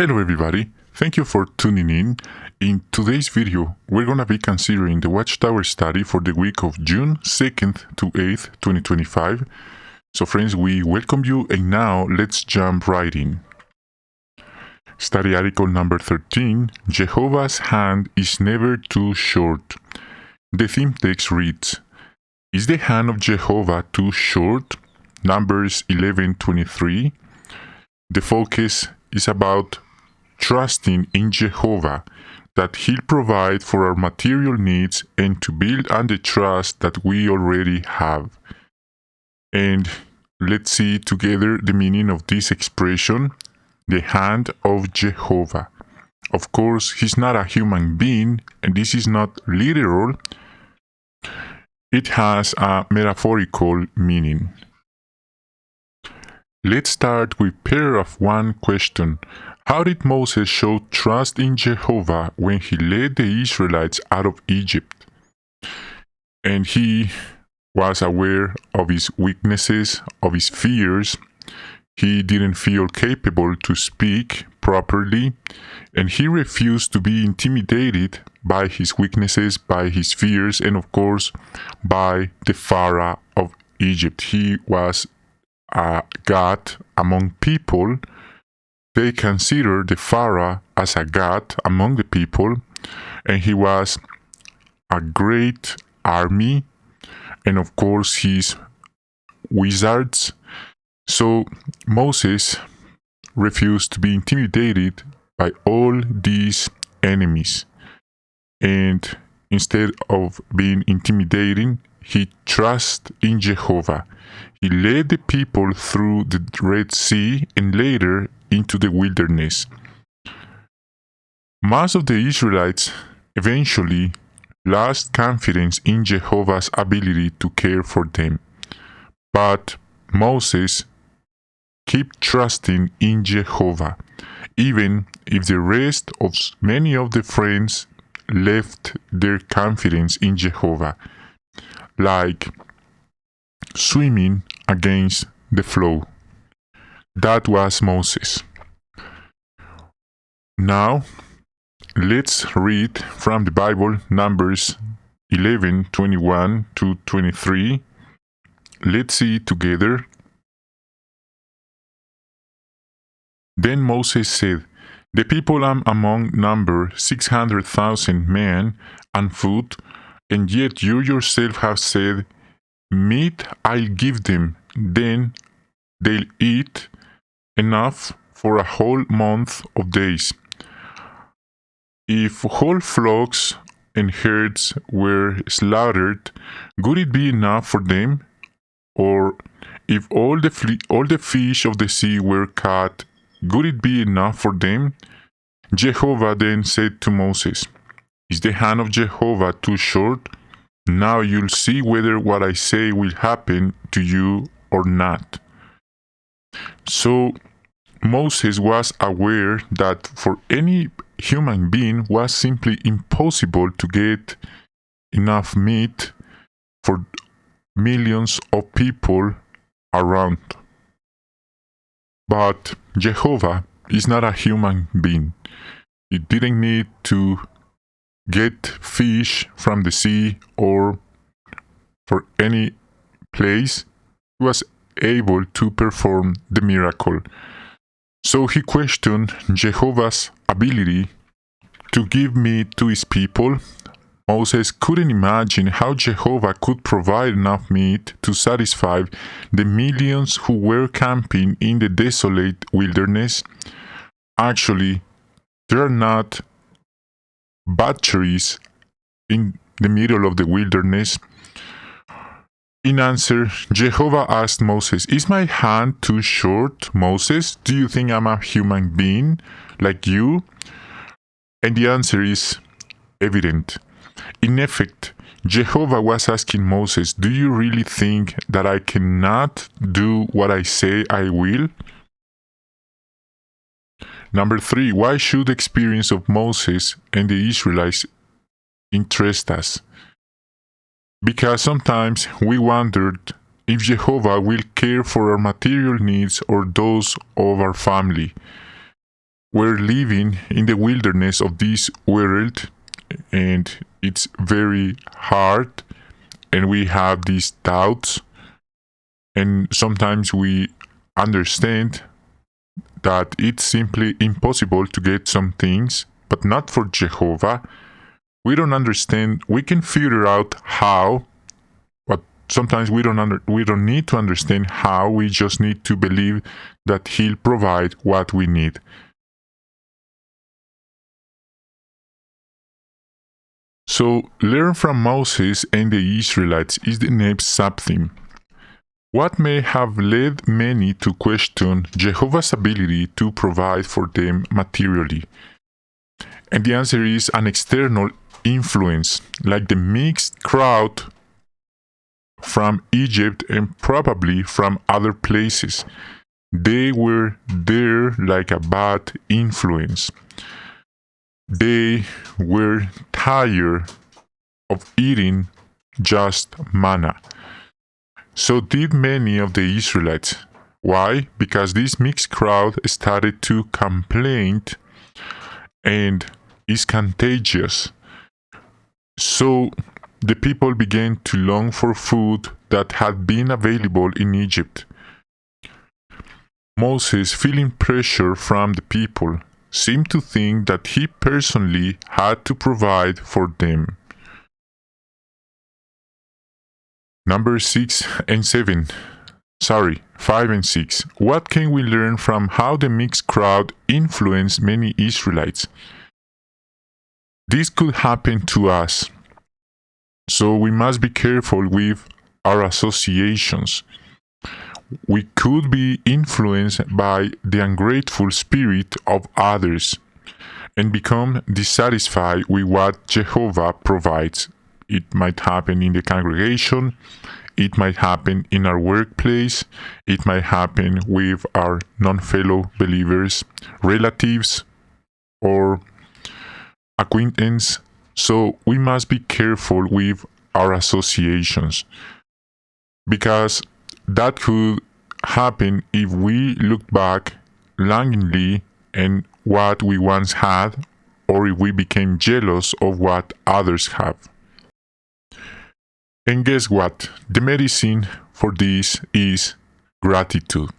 Hello everybody, thank you for tuning in. In today's video, we're going to be considering the Watchtower study for the week of June 2nd to 8th, 2025. So friends, we welcome you and now let's jump right in. Study article number 13, Jehovah's hand is never too short. The theme text reads, Is the hand of Jehovah too short? Numbers 11:23. The focus is about trusting in Jehovah, that He'll provide for our material needs and to build on the trust that we already have. And let's see together the meaning of this expression, the hand of Jehovah. Of course, He's not a human being, and this is not literal. It has a metaphorical meaning. Let's start with paragraph 1 question. How did Moses show trust in Jehovah when he led the Israelites out of Egypt? And he was aware of his weaknesses, of his fears. He didn't feel capable to speak properly, and he refused to be intimidated by his weaknesses, by his fears, and of course, by the Pharaoh of Egypt. He was a god among people. They considered the Pharaoh as a god among the people, and he was a great army, and of course his wizards. So Moses refused to be intimidated by all these enemies, and instead of being intimidating, he trusted in Jehovah. He led the people through the Red Sea and later into the wilderness. Most of the Israelites eventually lost confidence in Jehovah's ability to care for them. But Moses kept trusting in Jehovah, even if the rest of many of the friends left their confidence in Jehovah, like swimming against the flow. That was Moses. Now, let's read from the Bible, Numbers 11:21 to 23. Let's see together. Then Moses said, The people are among number 600,000 men and food, and yet you yourself have said, Meat I'll give them, then they'll eat enough for a whole month of days. If whole flocks and herds were slaughtered, would it be enough for them? Or if all the fish of the sea were caught, would it be enough for them? Jehovah then said to Moses, Is the hand of Jehovah too short? Now you'll see whether what I say will happen to you or not. So Moses was aware that for any human being was simply impossible to get enough meat for millions of people around. But Jehovah is not a human being. He didn't need to get fish from the sea or for any place. He was able to perform the miracle. So he questioned Jehovah's ability to give meat to his people. Moses couldn't imagine how Jehovah could provide enough meat to satisfy the millions who were camping in the desolate wilderness. Actually, there are not butcheries in the middle of the wilderness. In answer, Jehovah asked Moses, Is my hand too short, Moses? Do you think I'm a human being like you? And the answer is evident. In effect, Jehovah was asking Moses, Do you really think that I cannot do what I say I will? Number 3, why should the experience of Moses and the Israelites interest us? Because sometimes we wondered if Jehovah will care for our material needs or those of our family. we're living in the wilderness of this world, and it's very hard, and we have these doubts, and sometimes we understand that it's simply impossible to get some things, but not for Jehovah. We don't understand. We can figure out how, but sometimes we don't need to understand how. We just need to believe that He'll provide what we need. So, learn from Moses and the Israelites is the next sub-theme. What may have led many to question Jehovah's ability to provide for them materially? And the answer is an external influence, like the mixed crowd from Egypt and probably from other places. They were there like a bad influence. They were tired of eating just manna. So did many of the Israelites. Why? Because this mixed crowd started to complain, and is contagious. So the people began to long for food that had been available in Egypt. Moses, feeling pressure from the people, seemed to think that he personally had to provide for them. Number 6 and 7. 5 and 6. What can we learn from how the mixed crowd influenced many Israelites? This could happen to us. So we must be careful with our associations. We could be influenced by the ungrateful spirit of others and become dissatisfied with what Jehovah provides. It might happen in the congregation, it might happen in our workplace, it might happen with our non-fellow believers, relatives, or acquaintance. So we must be careful with our associations, because that could happen if we look back longingly and what we once had, or if we became jealous of what others have. And guess what? The medicine for this is gratitude.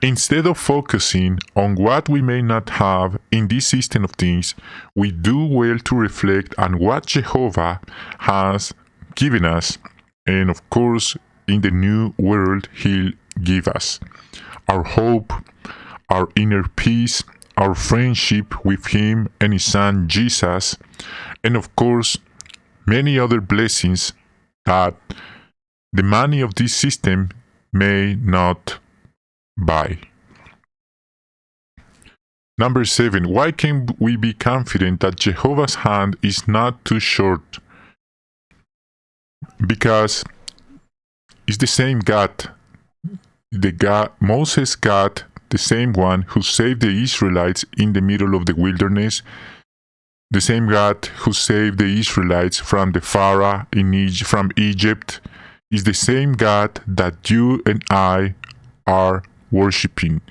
Instead of focusing on what we may not have in this system of things, we do well to reflect on what Jehovah has given us, and of course, in the new world He'll give us. Our hope, our inner peace, our friendship with Him and His Son Jesus, and of course, many other blessings that the money of this system may not buy. Number 7. Why can we be confident that Jehovah's hand is not too short? Because it's the same God. Moses God, the same one who saved the Israelites in the middle of the wilderness, the same God who saved the Israelites from the Pharaoh from Egypt, is the same God that you and I are worshiping.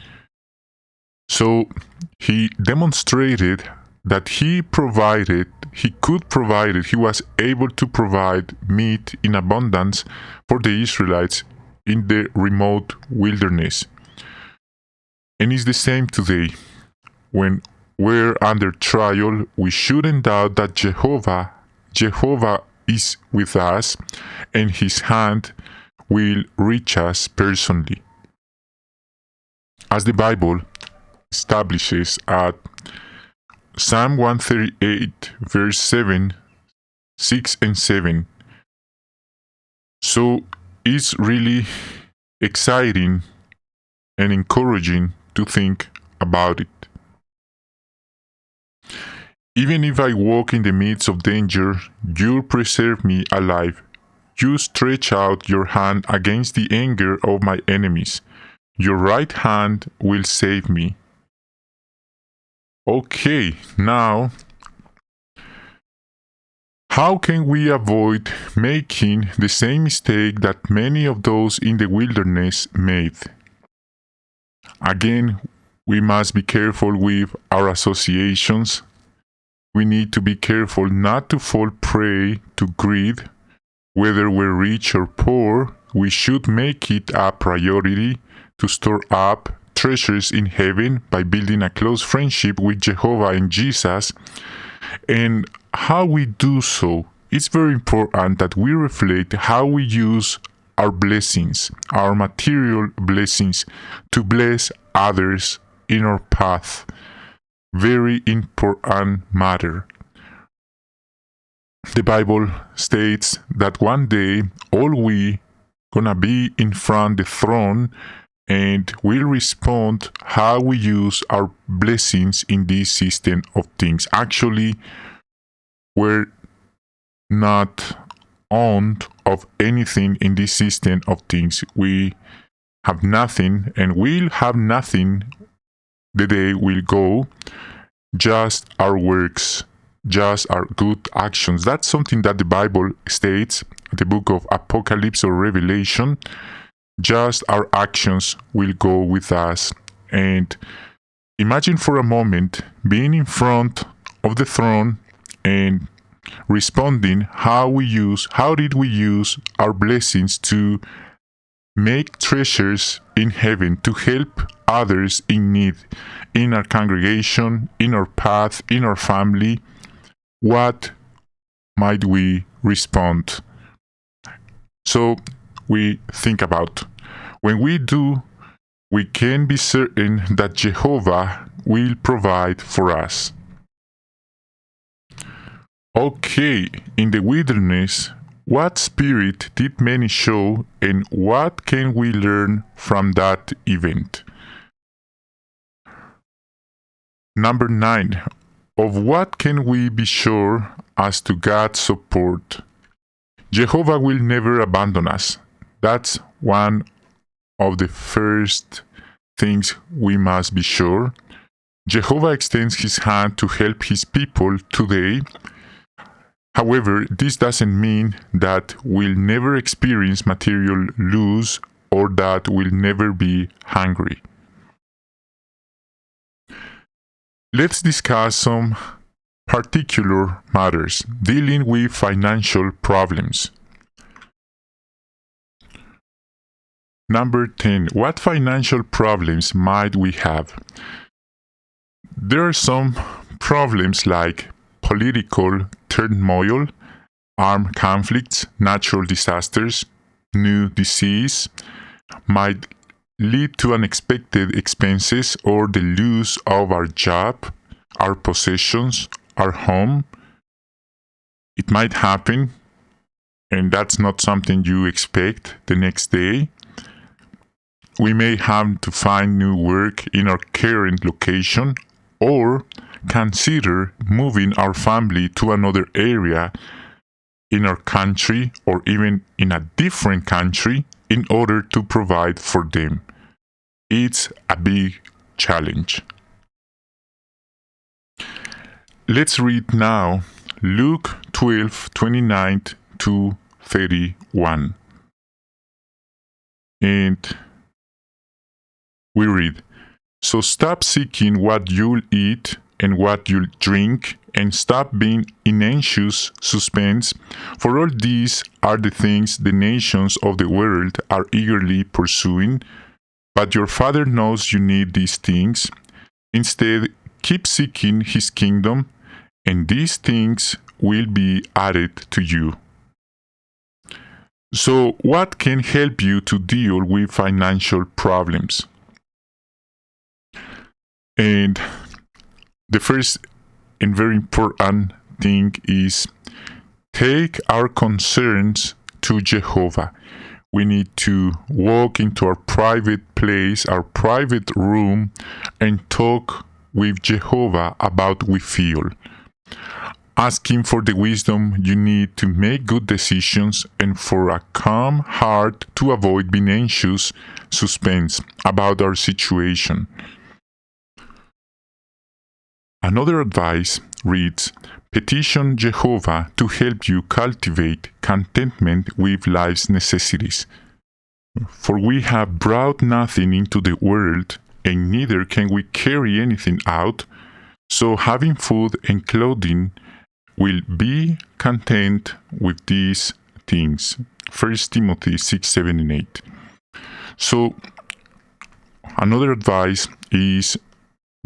So He demonstrated that He was able to provide meat in abundance for the Israelites in the remote wilderness. And it's the same today. When we're under trial, we shouldn't doubt that Jehovah is with us, and His hand will reach us personally. As the Bible establishes at Psalm 138, verse 7, 6 and 7. So it's really exciting and encouraging to think about it. Even if I walk in the midst of danger, you preserve me alive. You stretch out your hand against the anger of my enemies. Your right hand will save me. Okay, now, how can we avoid making the same mistake that many of those in the wilderness made? Again, We must be careful with our associations. We need to be careful not to fall prey to greed. Whether we're rich or poor, we should make it a priority to store up treasures in heaven by building a close friendship with Jehovah and Jesus. And how we do so, it's very important that we reflect how we use our blessings, our material blessings, to bless others in our path. Very important matter. The Bible states that one day all we gonna be in front of the throne and we'll respond how we use our blessings in this system of things. Actually, we're not owned of anything in this system of things. We have nothing and we'll have nothing the day will go, just our works, just our good actions. That's something that the Bible states, the book of Apocalypse or Revelation. Just our actions will go with us. And imagine for a moment being in front of the throne and responding how did we use our blessings to make treasures in heaven, to help others in need, in our congregation, in our path, in our family. What might we respond? So we think about, when we do, we can be certain that Jehovah will provide for us. Okay, in the wilderness, what spirit did many show, and what can we learn from that event? Number 9. Of what can we be sure as to God's support? Jehovah will never abandon us. That's one of the first things we must be sure. Jehovah extends his hand to help his people today. However, this doesn't mean that we'll never experience material loss or that we'll never be hungry. Let's discuss some particular matters dealing with financial problems. Number 10. What financial problems might we have? There are some problems like political turmoil, armed conflicts, natural disasters, new disease, might lead to unexpected expenses or the loss of our job, our possessions, our home. It might happen, and that's not something you expect the next day. We may have to find new work in our current location or consider moving our family to another area in our country or even in a different country in order to provide for them. It's a big challenge. Let's read now Luke 12:29 to 31. And we read, "So stop seeking what you'll eat and what you'll drink, and stop being in anxious suspense, for all these are the things the nations of the world are eagerly pursuing. But your Father knows you need these things. Instead, keep seeking his kingdom, and these things will be added to you." So, what can help you to deal with financial problems? And the first and very important thing is take our concerns to Jehovah. We need to walk into our private place, our private room, and talk with Jehovah about what we feel. Ask him for the wisdom you need to make good decisions and for a calm heart to avoid being anxious, suspense about our situation. Another advice reads, petition Jehovah to help you cultivate contentment with life's necessities. For we have brought nothing into the world, and neither can we carry anything out. So having food and clothing will be content with these things. 1 Timothy 6, 7, and 8. So another advice is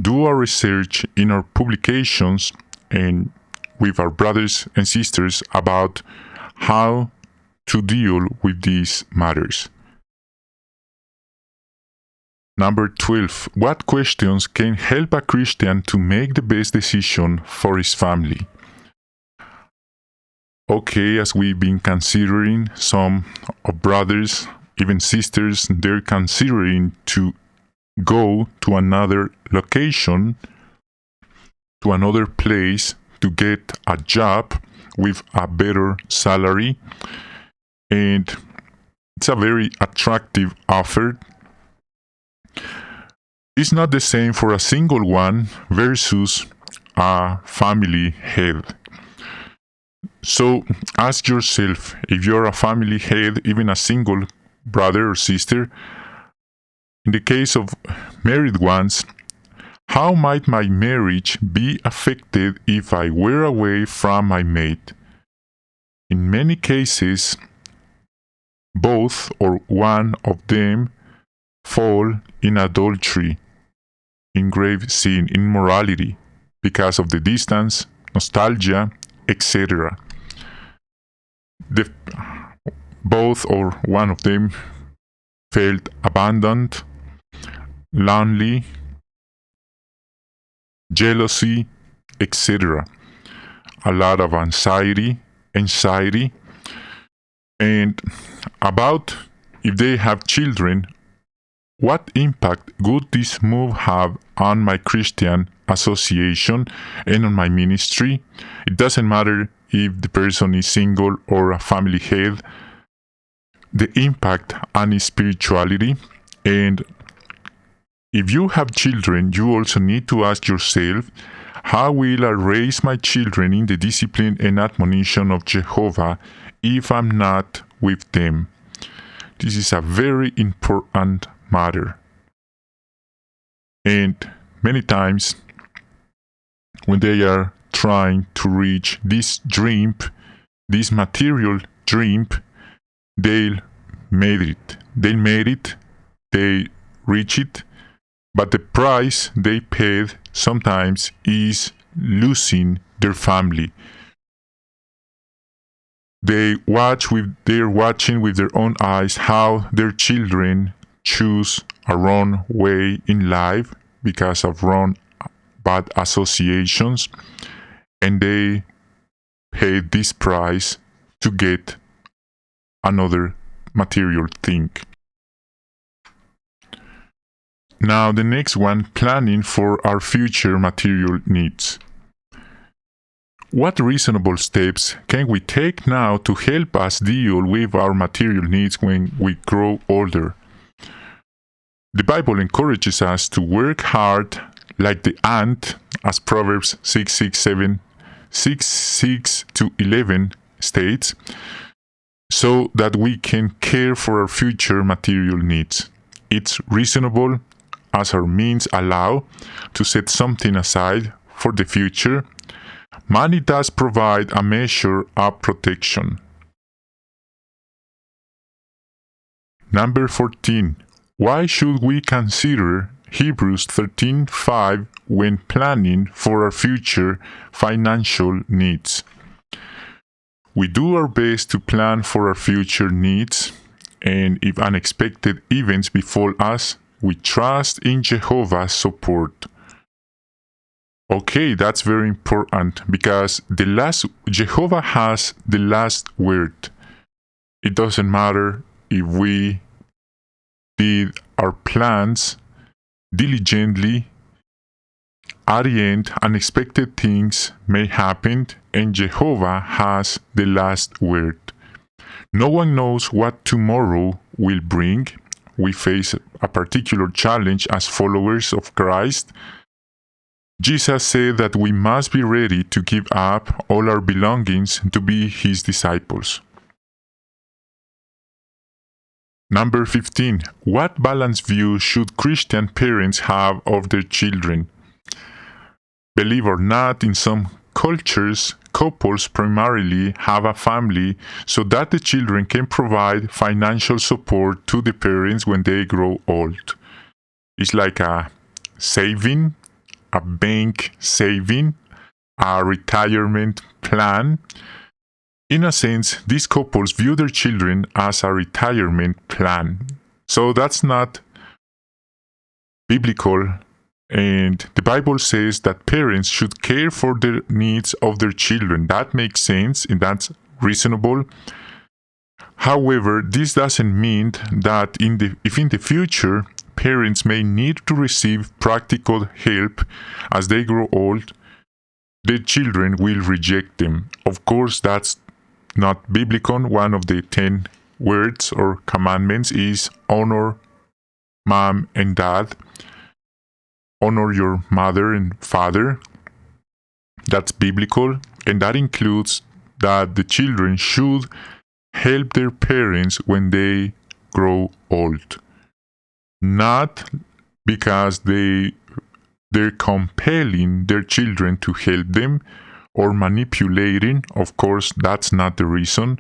do our research in our publications and with our brothers and sisters about how to deal with these matters. Number 12. What questions can help a Christian to make the best decision for his family? Okay, as we've been considering, some of brothers, even sisters, they're considering to go to another location, to another place to get a job with a better salary. And it's a very attractive offer. It's not the same for a single one versus a family head. So ask yourself, if you're a family head, even a single brother or sister, in the case of married ones, how might my marriage be affected if I were away from my mate? In many cases, both or one of them fall in adultery, in grave sin, immorality, because of the distance, nostalgia, etc. Both or one of them felt abandoned, lonely, jealousy, etc. A lot of anxiety, and about if they have children, what impact would this move have on my Christian association and on my ministry? It doesn't matter if the person is single or a family head, the impact on his spirituality. And if you have children, you also need to ask yourself, how will I raise my children in the discipline and admonition of Jehovah if I'm not with them? This is a very important matter. And many times, when they are trying to reach this dream, this material dream, they'll made it. They reach it, but the price they paid sometimes is losing their family. They're watching with their own eyes how their children choose a wrong way in life because of wrong bad associations, and they pay this price to get another material thing. Now the next one, planning for our future material needs. What reasonable steps can we take now to help us deal with our material needs when we grow older? The Bible encourages us to work hard like the ant, as Proverbs 6:6 to 11 states, so that we can care for our future material needs. It's reasonable, as our means allow, to set something aside for the future. Money does provide a measure of protection. Number 14. Why should we consider Hebrews 13:5 when planning for our future financial needs? We do our best to plan for our future needs, and if unexpected events befall us, we trust in Jehovah's support. Okay, that's very important because Jehovah has the last word. It doesn't matter if we did our plans diligently. At the end, unexpected things may happen, and Jehovah has the last word. No one knows what tomorrow will bring. We face a particular challenge as followers of Christ. Jesus said that we must be ready to give up all our belongings to be his disciples. Number 15. What balanced view should Christian parents have of their children? Believe or not, in some cultures, couples primarily have a family so that the children can provide financial support to the parents when they grow old. It's like a saving, a bank saving, a retirement plan. In a sense, these couples view their children as a retirement plan. So that's not biblical. And the Bible says that parents should care for the needs of their children. That makes sense and that's reasonable. However, this doesn't mean that if in the future parents may need to receive practical help as they grow old, their children will reject them. Of course, that's not biblical. One of the 10 words or commandments is honor mom and dad. Honor your mother and father. That's biblical, and that includes that the children should help their parents when they grow old. Not because they're compelling their children to help them or manipulating. Of course, that's not the reason.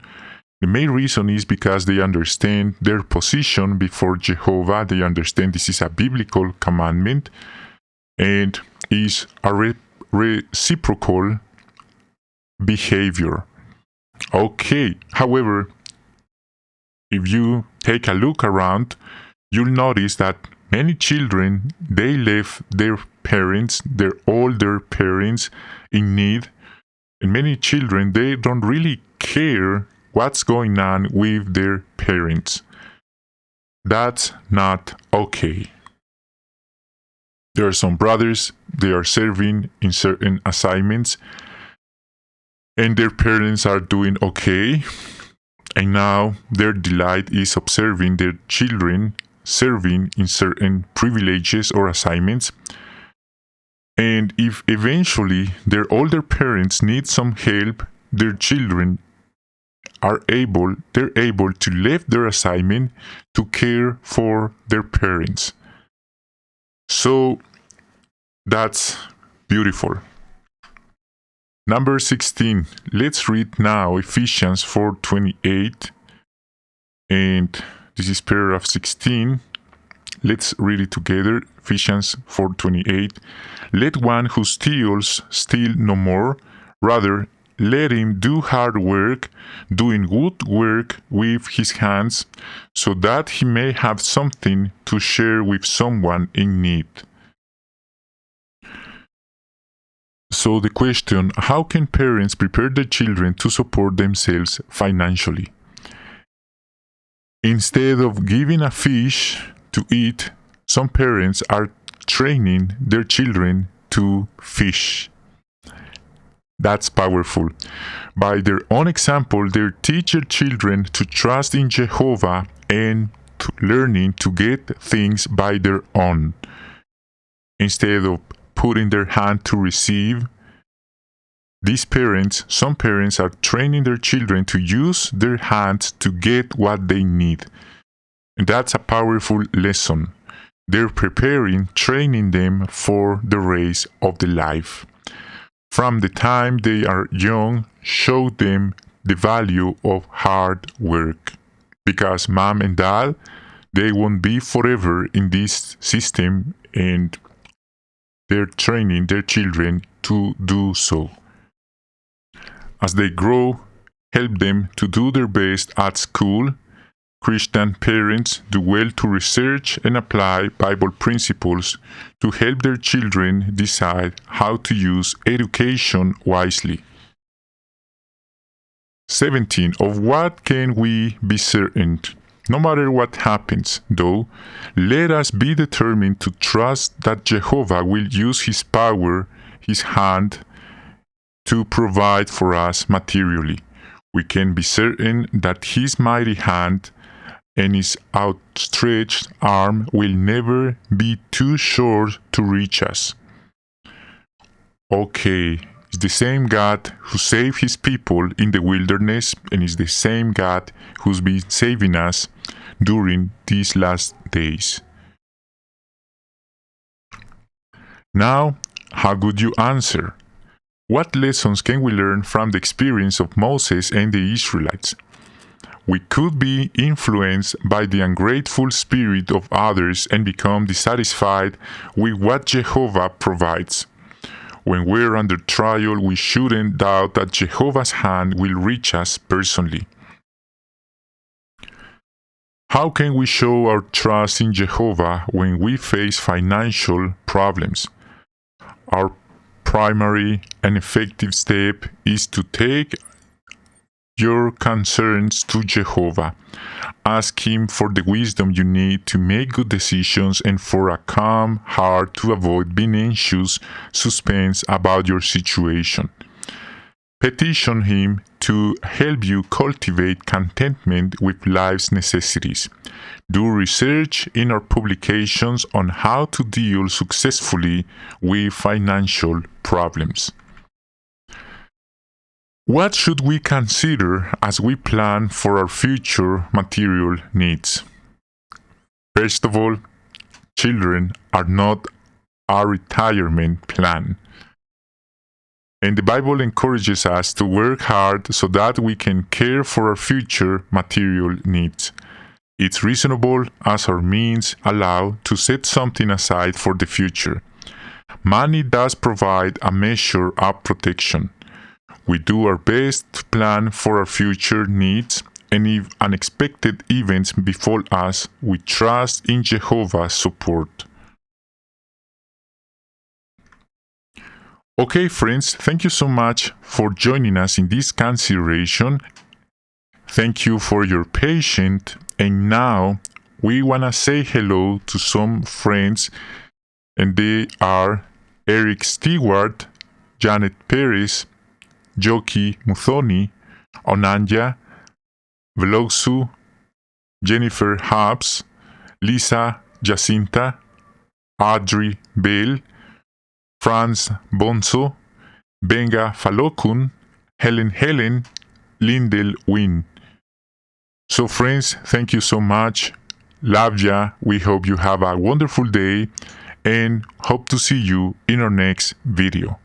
The main reason is because they understand their position before Jehovah. They understand this is a biblical commandment and is a reciprocal behavior. Okay, however, if you take a look around, you'll notice that many children, they left their parents, their older parents, in need. And many children, they don't really care what's going on with their parents. That's not okay. There are some brothers, they are serving in certain assignments, and their parents are doing okay. And now their delight is observing their children serving in certain privileges or assignments. And if eventually their older parents need some help, their children they're able to leave their assignment to care for their parents. So that's beautiful. Number 16. Let's read now Ephesians 4:28. And this is paragraph 16. Let's read it together. Ephesians 4:28. Let one who steals steal no more. Rather, let him do hard work, doing good work with his hands, so that he may have something to share with someone in need. So the question, how can parents prepare their children to support themselves financially? Instead of giving a fish to eat, some parents are training their children to fish. That's powerful. By their own example, they teach their children to trust in Jehovah and learning to get things by their own. Instead of putting their hand to receive, some parents are training their children to use their hands to get what they need. And that's a powerful lesson. They're training them for the race of the life. From the time they are young, show them the value of hard work. Because mom and dad, they won't be forever in this system, and they're training their children to do so. As they grow, help them to do their best at school. Christian parents do well to research and apply Bible principles to help their children decide how to use education wisely. 17. Of what can we be certain? No matter what happens, though, let us be determined to trust that Jehovah will use His power, His hand, to provide for us materially. We can be certain that His mighty hand and His outstretched arm will never be too short to reach us. Okay, It's the same God who saved his people in the wilderness, and is the same God who's been saving us during these last days. Now, how would you answer? What lessons can we learn from the experience of Moses and the Israelites? We could be influenced by the ungrateful spirit of others and become dissatisfied with what Jehovah provides. When we're under trial, we shouldn't doubt that Jehovah's hand will reach us personally. How can we show our trust in Jehovah when we face financial problems? Our primary and effective step is to take your concerns to Jehovah. Ask Him for the wisdom you need to make good decisions and for a calm heart to avoid being anxious, suspense about your situation. Petition Him to help you cultivate contentment with life's necessities. Do research in our publications on how to deal successfully with financial problems. What should we consider as we plan for our future material needs? First of all, children are not our retirement plan. And the Bible encourages us to work hard so that we can care for our future material needs. It's reasonable as our means allow to set something aside for the future. Money does provide a measure of protection. We do our best to plan for our future needs, and if unexpected events befall us, we trust in Jehovah's support. Okay, friends, thank you so much for joining us in this consideration. Thank you for your patience, and now we want to say hello to some friends, and they are Eric Stewart, Janet Perez, Joki Muthoni, Onanja, Velosu, Jennifer Hobbs, Lisa Jacinta, Audrey Bell, Franz Bonzo, Benga Falokun, Helen, Lindell Wynn. So friends, thank you so much. Love ya. We hope you have a wonderful day and hope to see you in our next video.